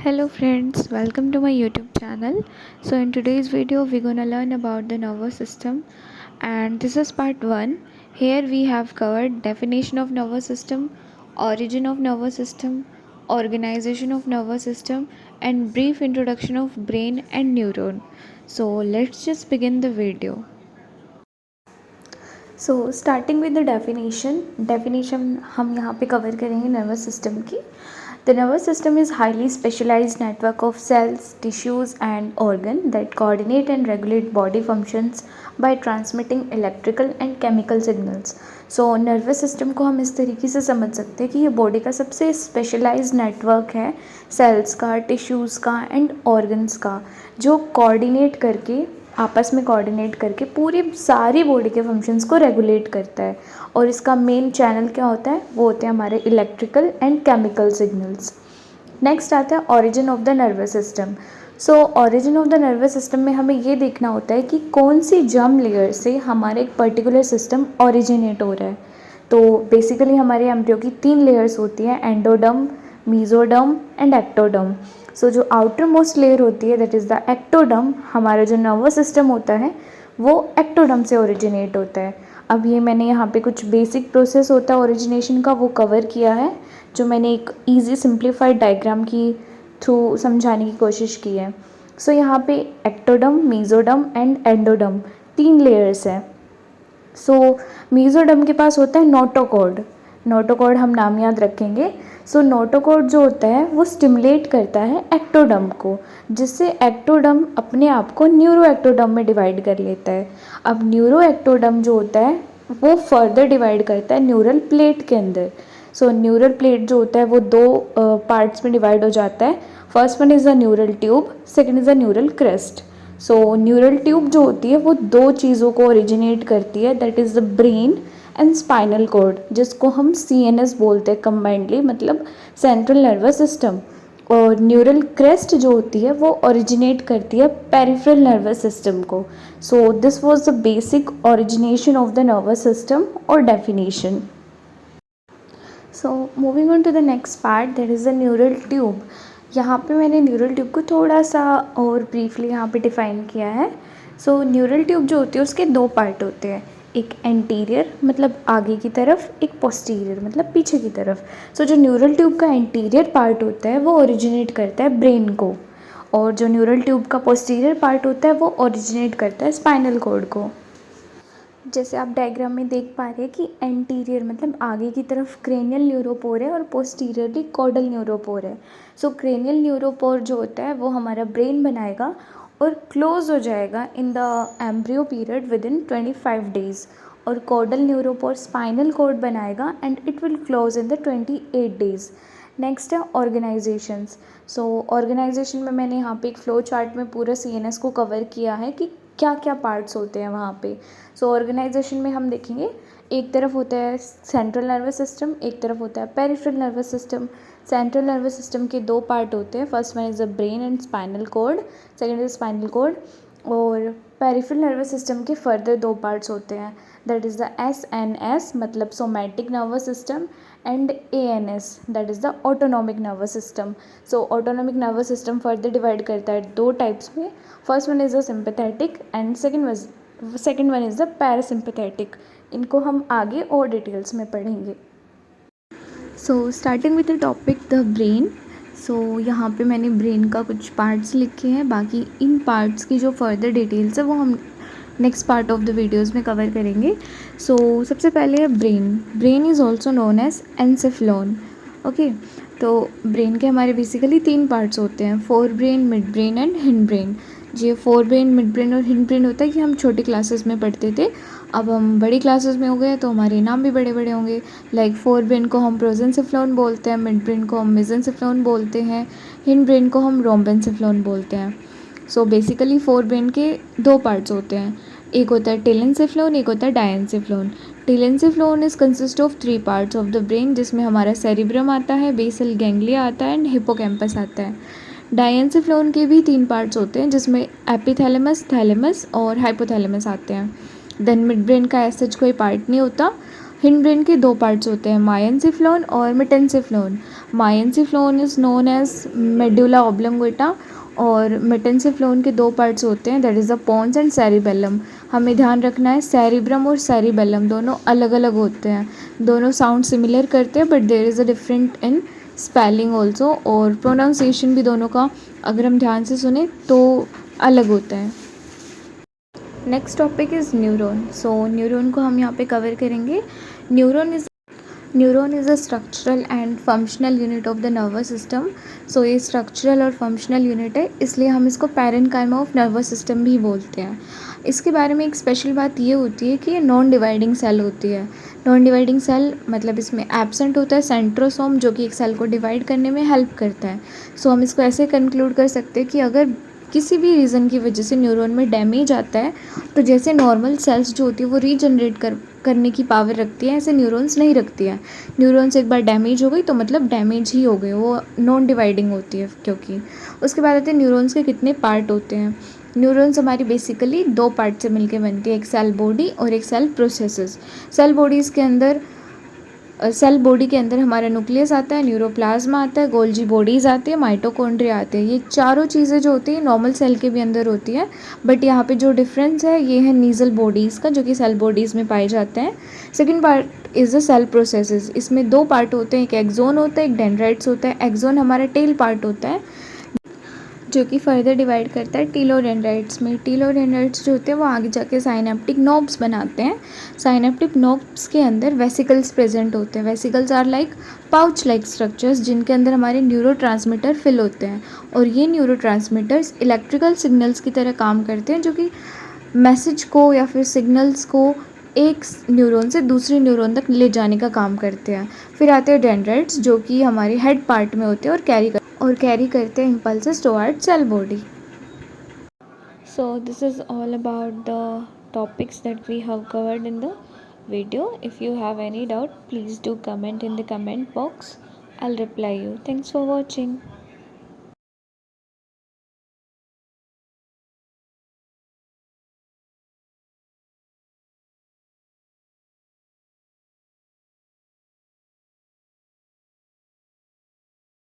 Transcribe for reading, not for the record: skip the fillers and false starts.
Hello friends, welcome to my YouTube channel. So in today's video we're gonna learn about the nervous system, and this is part 1. Here we have covered definition of nervous system, origin of nervous system, organization of nervous system, and brief introduction of brain and neuron. So let's just begin the video. So starting with the definition हम यहाँ पे cover करेंगे nervous system की. The nervous system is highly specialised network of cells, tissues and organ that coordinate and regulate body functions by transmitting electrical and chemical signals. So nervous system को हम इस तरीके से समझ सकते हैं कि ये बॉडी का सबसे स्पेशलाइज्ड नेटवर्क है सेल्स का, टिश्यूज़ का एंड ऑर्गन्स का, जो कोऑर्डिनेट करके आपस में कोऑर्डिनेट करके पूरी सारी बॉडी के फंक्शंस को रेगुलेट करता है. और इसका मेन चैनल क्या होता है, वो होते हैं हमारे electrical and chemical signals. Next आता है origin of the nervous system. So origin of the nervous system में हमें ये देखना होता है कि कौन सी जर्म लेयर से हमारे एक पर्टिकुलर सिस्टम ओरिजिनेट हो रहा है. तो बेसिकली हमारे एम्ब्रियो की 3 लेयर्स होती हैं, एंडोडर्म, मीजोडर्म एंड एक्टोडर्म. सो जो आउटर मोस्ट लेयर होती है दैट इज़ द एक्टोडर्म, हमारा जो नर्वस सिस्टम होता है वो एक्टोडर्म से ओरिजिनेट होता है. अब ये मैंने यहाँ पे कुछ बेसिक प्रोसेस होता है ओरिजिनेशन का वो कवर किया है, जो मैंने एक इजी सिंप्लीफाइड डायग्राम की थ्रू समझाने की कोशिश की है. सो यहाँ पे ectoderm, mesoderm and endoderm 3 layers हैं. सो मीजोडर्म के पास होता है नोटोकॉर्ड. नोटोकॉर्ड हम नाम याद रखेंगे. सो नोटोकॉर्ड जो होता है वो स्टिमुलेट करता है एक्टोडर्म को, जिससे एक्टोडर्म अपने आप को न्यूरो एक्टोडर्म में डिवाइड कर लेता है. अब न्यूरो एक्टोडर्म जो होता है वो फर्दर डिवाइड करता है न्यूरल प्लेट के अंदर. सो न्यूरल प्लेट जो होता है वो 2 पार्ट्स में डिवाइड हो जाता है. First one is the neural tube, second is the neural crest. So neural tube जो होती है वो 2 चीज़ों को ओरिजिनेट करती है, that is the brain and spinal cord, जिसको हम CNS बोलते हैं कंबाइंडली, मतलब सेंट्रल नर्वस सिस्टम. और न्यूरल क्रेस्ट जो होती है वो ओरिजिनेट करती है पेरिफेरल नर्वस सिस्टम को. So this was the basic origination of the nervous system और definition. So moving on to the next part, that is the neural tube. यहाँ पे मैंने न्यूरल ट्यूब को थोड़ा सा और ब्रीफली यहाँ पे डिफ़ाइन किया है. सो न्यूरल ट्यूब जो होती है उसके 2 पार्ट होते हैं, एक एंटीरियर मतलब आगे की तरफ, एक पोस्टीरियर मतलब पीछे की तरफ. सो जो न्यूरल ट्यूब का एंटीरियर पार्ट होता है वो ओरिजिनेट करता है ब्रेन को, और जो न्यूरल ट्यूब का पोस्टीरियर पार्ट होता है वो ओरिजिनेट करता है स्पाइनल कॉर्ड को. जैसे आप डायग्राम में देख पा रहे हैं कि एंटीरियर मतलब आगे की तरफ क्रेनियल न्यूरोपोर है और पोस्टीरियरली कॉडल न्यूरोपोर है. सो क्रेनियल न्यूरोपोर जो होता है वो हमारा ब्रेन बनाएगा और क्लोज हो जाएगा in the embryo period with in 25 days, और कॉडल न्यूरोपोर स्पाइनल कॉर्ड बनाएगा and it will close in the 28 days. Next है ऑर्गेनाइजेशंस. सो ऑर्गेनाइजेशन में मैंने यहाँ पे एक फ्लो चार्ट में पूरा CNS को कवर किया है कि क्या क्या पार्ट्स होते हैं वहाँ पे. सो ऑर्गेनाइजेशन में हम देखेंगे एक तरफ होता है सेंट्रल नर्वस सिस्टम, एक तरफ होता है peripheral nervous system. Central nervous system के 2 पार्ट होते हैं, first one is the brain and spinal cord, second is spinal cord. और पेरिफेरल नर्वस सिस्टम के फर्दर 2 पार्ट्स होते हैं, दैट इज़ द SNS मतलब somatic nervous system and ANS that is the autonomic nervous system. So autonomic nervous system further divide करता है 2 types में. First one is the sympathetic and second one is the parasympathetic. इनको हम आगे और details में पढ़ेंगे. So starting with the topic the brain. So यहाँ पे मैंने ब्रेन का कुछ पार्ट्स लिखे हैं, बाकी इन पार्ट्स की जो फर्दर डिटेल्स है वो हम next part of the videos में कवर करेंगे. सो सबसे पहले है brain. Brain is also known as encephalon. Okay, तो ब्रेन के हमारे बेसिकली 3 पार्ट्स होते हैं, fore brain, mid brain and hind brain. ये फोर ब्रेन, मिड ब्रेन और हिंड ब्रेन होता है कि हम छोटी क्लासेस में पढ़ते थे. अब हम बड़ी क्लासेस में हो गए तो हमारे नाम भी बड़े बड़े होंगे. लाइक फोर ब्रेन को हम प्रोजेंसेफ्लॉन बोलते हैं, मिड ब्रेन को हम मेसेंसेफ्लॉन बोलते हैं, हिंड ब्रेन को हम रोम्बेंसेफ्लॉन बोलते हैं. सो बेसिकली फोर ब्रेन के 2 पार्ट्स होते हैं, एक होता है टेलेंसेफ्लॉन, एक होता है diencephalon. Telencephalon is consist of 3 parts of the brain, जिसमें हमारा सेरिब्रम आता है, बेसल गैंग्लिया आता है एंड हिप्पोकैम्पस आता है. डायंसेफ्लॉन के भी 3 पार्ट्स होते हैं, जिसमें एपिथैलेमस, थैलेमस और हाइपोथैलेमस आते हैं. देन मिड ब्रेन का ऐसा कोई पार्ट नहीं होता. हिंड ब्रेन के दो पार्ट्स होते हैं, माइनसिफ्लोन और metencephalon. Myelencephalon is known as medulla oblongata और मेटेंसिफ्लोन के दो पार्ट्स होते हैं, that is the pons and cerebellum. हमें ध्यान रखना है सेरिब्रम और सेरिबेलम दोनों अलग अलग होते हैं, दोनों साउंड सिमिलर करते हैं but there is a different in spelling also, और प्रोनाउंसिएशन भी दोनों का अगर हम ध्यान से सुने तो अलग होता है। Next topic is neuron. So neuron को हम यहाँ पे कवर करेंगे। Neuron is a structural and functional unit of the nervous system. So ये स्ट्रक्चरल और फंक्शनल यूनिट है, इसलिए हम इसको पैरेन्काइमा ऑफ नर्वस सिस्टम भी बोलते हैं। इसके बारे में एक स्पेशल बात ये होती है कि ये नॉन डिवाइडिंग सेल होती है। नॉन डिवाइडिंग सेल मतलब इसमें एब्सेंट होता है सेंट्रोसोम, जो कि एक सेल को डिवाइड करने में हेल्प करता है। सो हम इसको ऐसे कंक्लूड कर सकते हैं कि अगर किसी भी रीज़न की वजह से न्यूरॉन में डैमेज आता है, तो जैसे नॉर्मल सेल्स जो होती है वो रीजनरेट करने की पावर रखती है, ऐसे न्यूरॉन्स नहीं रखती है। न्यूरॉन्स एक बार डैमेज हो गई तो मतलब डैमेज ही हो गई, वो नॉन डिवाइडिंग होती है। क्योंकि उसके बाद आते हैं न्यूरॉन्स के कितने पार्ट होते हैं। न्यूरॉन्स हमारी बेसिकली दो पार्ट से मिलके बनती है, एक सेल बॉडी और एक सेल प्रोसेसेस। सेल बॉडी के अंदर हमारा न्यूक्लियस आता है, न्यूरोप्लाज्मा आता है, गोल्जी बॉडीज़ आती है, माइटोकॉन्ड्रिया आते हैं। ये चारों चीज़ें जो होती हैं नॉर्मल सेल के भी अंदर होती है, बट यहाँ पे जो डिफरेंस है ये है नीजल बॉडीज़ का, जो कि सेल बॉडीज़ में पाए जाते हैं। Second part is the cell processes. इसमें दो पार्ट होते हैं, एक एक्सोन होता है, एक डेंड्राइट्स होता है। एक्सोन हमारा टेल पार्ट होता है, जो कि फर्दर डिवाइड करता है टीलोडेंड्राइट्स में। टीलोडेंड्राइट्स जो होते हैं वो आगे जाके साइनेप्टिक नोब्स बनाते हैं। साइनेप्टिक नोब्स के अंदर वेसिकल्स प्रेजेंट होते हैं। Vesicles are like pouch like structures, जिनके अंदर हमारे न्यूरोट्रांसमीटर फिल होते हैं, और ये न्यूरोट्रांसमीटर्स इलेक्ट्रिकल सिग्नल्स की तरह काम करते हैं, जो कि मैसेज को या फिर सिग्नल्स को एक न्यूरॉन से दूसरे न्यूरॉन तक ले जाने का काम करते हैं। फिर आते हैं डेंड्राइट्स, जो कि हमारे हेड पार्ट में होते हैं और कैरी करते हैं impulses toward cell body. So this is all about the topics that we have covered in the video. If you have any doubt, please do comment in the comment box. I'll reply you. Thanks for watching.